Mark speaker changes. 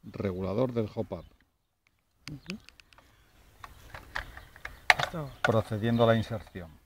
Speaker 1: regulador del hop-up.
Speaker 2: Esto.
Speaker 1: Procediendo a la inserción.